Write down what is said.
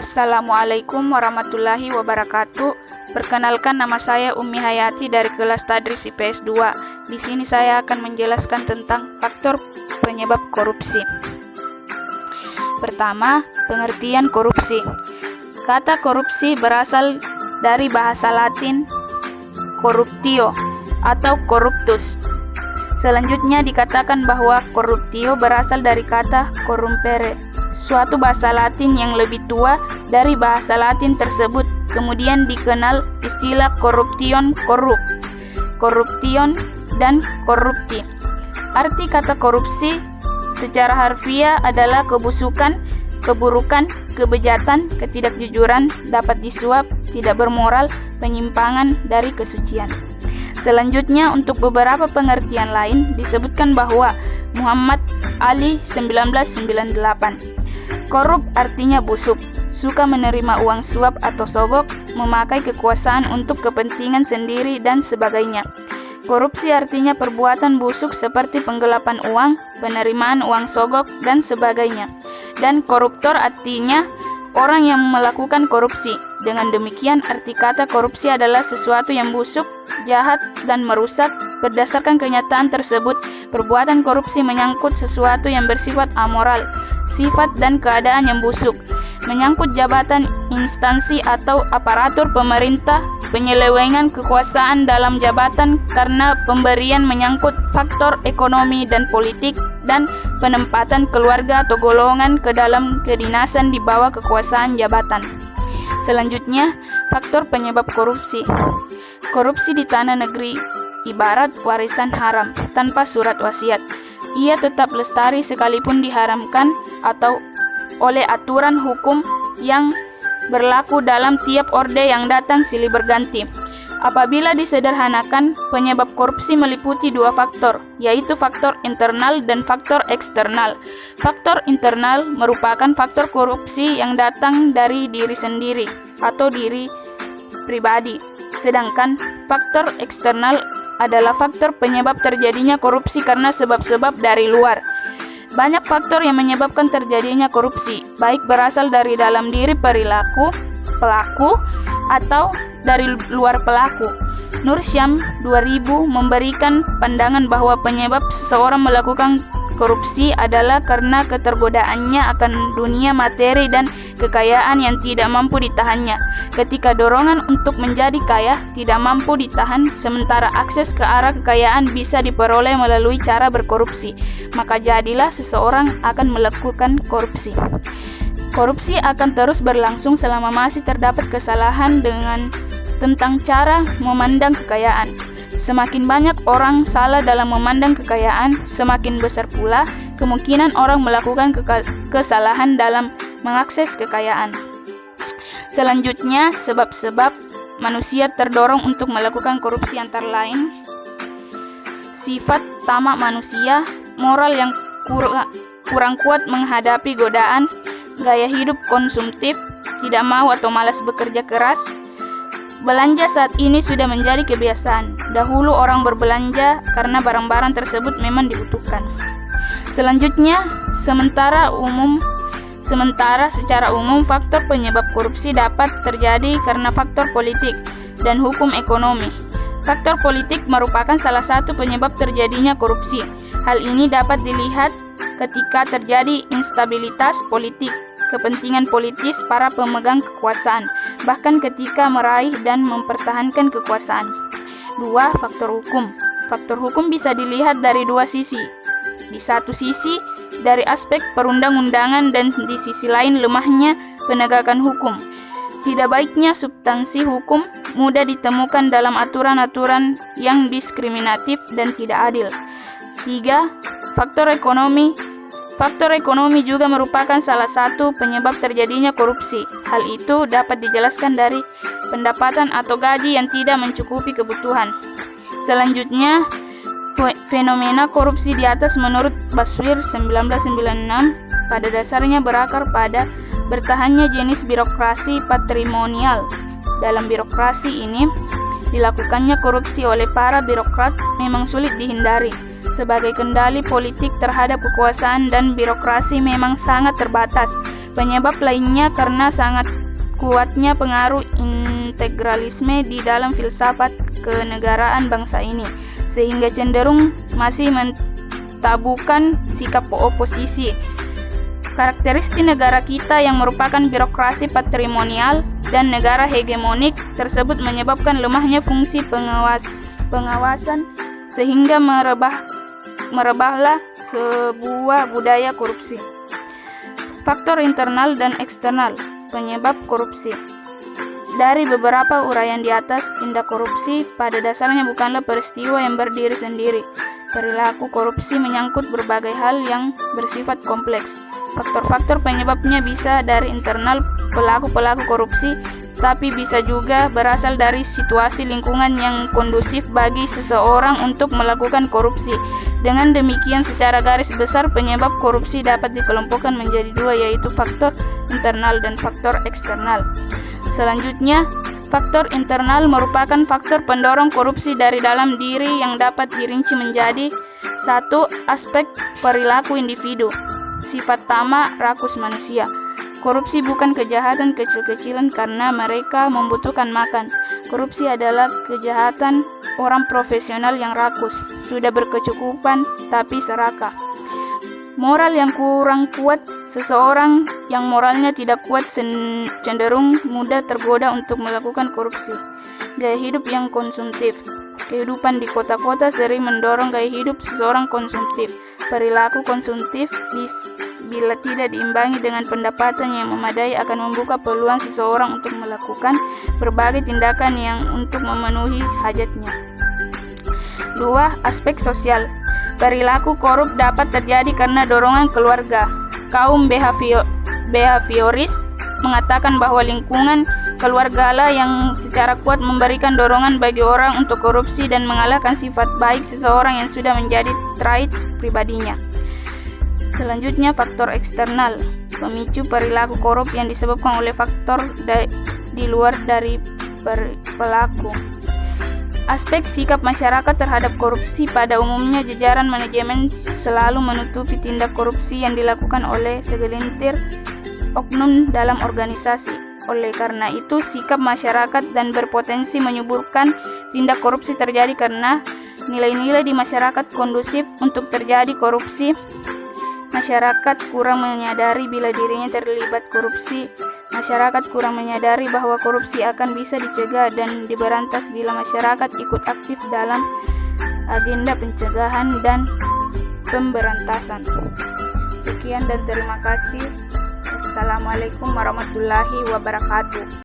Assalamualaikum warahmatullahi wabarakatuh. Perkenalkan, nama saya Ummi Hayati dari kelas Tadris IPS 2. Di sini saya akan menjelaskan tentang faktor penyebab korupsi. Pertama, pengertian korupsi. Kata korupsi berasal dari bahasa Latin corruptio atau corruptus. Selanjutnya dikatakan bahwa corruptio berasal dari kata corrumpere, suatu bahasa Latin yang lebih tua dari bahasa Latin tersebut. Kemudian dikenal istilah corruption, corruption, dan corrupti. Arti kata korupsi secara harfiah adalah kebusukan, keburukan, kebejatan, ketidakjujuran, dapat disuap, tidak bermoral, penyimpangan dari kesucian. Selanjutnya, untuk beberapa pengertian lain disebutkan bahwa Muhammad Ali 1998. Korup artinya busuk, suka menerima uang suap atau sogok, memakai kekuasaan untuk kepentingan sendiri dan sebagainya. Korupsi artinya perbuatan busuk seperti penggelapan uang, penerimaan uang sogok, dan sebagainya. Dan koruptor artinya orang yang melakukan korupsi. Dengan demikian, arti kata korupsi adalah sesuatu yang busuk, jahat, dan merusak. Berdasarkan kenyataan tersebut, perbuatan korupsi menyangkut sesuatu yang bersifat amoral, sifat dan keadaan yang busuk, menyangkut jabatan, instansi, atau aparatur pemerintah, penyelewengan kekuasaan dalam jabatan karena pemberian menyangkut faktor ekonomi dan politik, dan penempatan keluarga atau golongan ke dalam kedinasan di bawah kekuasaan jabatan. Selanjutnya, faktor penyebab korupsi. Korupsi di tanah negeri ibarat warisan haram tanpa surat wasiat. Ia tetap lestari sekalipun diharamkan atau oleh aturan hukum yang berlaku dalam tiap orde yang datang silih berganti. Apabila disederhanakan, penyebab korupsi meliputi dua faktor, yaitu faktor internal dan faktor eksternal. Faktor internal merupakan faktor korupsi yang datang dari diri sendiri atau diri pribadi. Sedangkan faktor eksternal adalah faktor penyebab terjadinya korupsi karena sebab-sebab dari luar. Banyak faktor yang menyebabkan terjadinya korupsi, baik berasal dari dalam diri perilaku pelaku atau dari luar pelaku. Nur Syam 2000 memberikan pandangan bahwa penyebab seseorang melakukan korupsi adalah karena ketergodaannya akan dunia materi dan kekayaan yang tidak mampu ditahannya. Ketika dorongan untuk menjadi kaya tidak mampu ditahan, sementara akses ke arah kekayaan bisa diperoleh melalui cara berkorupsi, maka jadilah seseorang akan melakukan korupsi. Korupsi akan terus berlangsung selama masih terdapat kesalahan tentang cara memandang kekayaan. Semakin banyak orang salah dalam memandang kekayaan, semakin besar pula kemungkinan orang melakukan kesalahan dalam mengakses kekayaan. Selanjutnya, sebab-sebab manusia terdorong untuk melakukan korupsi antara lain sifat tamak manusia, moral yang kurang kuat menghadapi godaan, gaya hidup konsumtif, tidak mau atau malas bekerja keras. Belanja saat ini sudah menjadi kebiasaan. Dahulu orang berbelanja karena barang-barang tersebut memang dibutuhkan. Selanjutnya, secara umum faktor penyebab korupsi dapat terjadi karena faktor politik dan hukum ekonomi. Faktor politik merupakan salah satu penyebab terjadinya korupsi. Hal ini dapat dilihat ketika terjadi instabilitas politik, kepentingan politis para pemegang kekuasaan, bahkan ketika meraih dan mempertahankan kekuasaan. 2. Faktor hukum. Faktor hukum bisa dilihat dari dua sisi. Di satu sisi, dari aspek perundang-undangan, dan di sisi lain lemahnya penegakan hukum. Tidak baiknya substansi hukum mudah ditemukan dalam aturan-aturan yang diskriminatif dan tidak adil. 3. Faktor ekonomi. Faktor ekonomi juga merupakan salah satu penyebab terjadinya korupsi. Hal itu dapat dijelaskan dari pendapatan atau gaji yang tidak mencukupi kebutuhan. Selanjutnya, fenomena korupsi di atas menurut Baswir 1996 pada dasarnya berakar pada bertahannya jenis birokrasi patrimonial. Dalam birokrasi ini, dilakukannya korupsi oleh para birokrat memang sulit dihindari. sebagai kendali politik terhadap kekuasaan dan birokrasi memang sangat terbatas. Penyebab lainnya karena sangat kuatnya pengaruh integralisme di dalam filsafat kenegaraan bangsa ini, sehingga cenderung masih mentabukan sikap oposisi. Karakteristik negara kita yang merupakan birokrasi patrimonial dan negara hegemonik tersebut menyebabkan lemahnya fungsi pengawasan sehingga merebahlah sebuah budaya korupsi. Faktor internal dan eksternal penyebab korupsi. Dari beberapa uraian di atas, tindak korupsi pada dasarnya bukanlah peristiwa yang berdiri sendiri. Perilaku korupsi menyangkut berbagai hal yang bersifat kompleks. Faktor-faktor penyebabnya bisa dari internal pelaku-pelaku korupsi, tapi bisa juga berasal dari situasi lingkungan yang kondusif bagi seseorang untuk melakukan korupsi. Dengan demikian, secara garis besar penyebab korupsi dapat dikelompokkan menjadi dua, yaitu faktor internal dan faktor eksternal. Selanjutnya, faktor internal merupakan faktor pendorong korupsi dari dalam diri yang dapat dirinci menjadi: 1. Aspek perilaku individu. Sifat tamak rakus manusia. Korupsi bukan kejahatan kecil-kecilan karena mereka membutuhkan makan. Korupsi adalah kejahatan orang profesional yang rakus, sudah berkecukupan tapi serakah. Moral yang kurang kuat. Seseorang yang moralnya tidak kuat cenderung mudah tergoda untuk melakukan korupsi. Gaya hidup yang konsumtif. Kehidupan di kota-kota sering mendorong gaya hidup seseorang konsumtif. Perilaku konsumtif bila tidak diimbangi dengan pendapatan yang memadai akan membuka peluang seseorang untuk melakukan berbagai tindakan yang untuk memenuhi hajatnya. 2. Aspek sosial. Perilaku korup dapat terjadi karena dorongan keluarga. Kaum behavioris mengatakan bahwa lingkungan keluargalah yang secara kuat memberikan dorongan bagi orang untuk korupsi dan mengalahkan sifat baik seseorang yang sudah menjadi traits pribadinya. Selanjutnya, faktor eksternal. Pemicu perilaku korup yang disebabkan oleh faktor di luar dari pelaku. Aspek sikap masyarakat terhadap korupsi. Pada umumnya jajaran manajemen selalu menutupi tindak korupsi yang dilakukan oleh segelintir oknum dalam organisasi. Oleh karena itu, sikap masyarakat dan berpotensi menyuburkan tindak korupsi terjadi karena nilai-nilai di masyarakat kondusif untuk terjadi korupsi. Masyarakat kurang menyadari bila dirinya terlibat korupsi. Masyarakat kurang menyadari bahwa korupsi akan bisa dicegah dan diberantas bila masyarakat ikut aktif dalam agenda pencegahan dan pemberantasan. Sekian dan terima kasih. Assalamualaikum warahmatullahi wabarakatuh.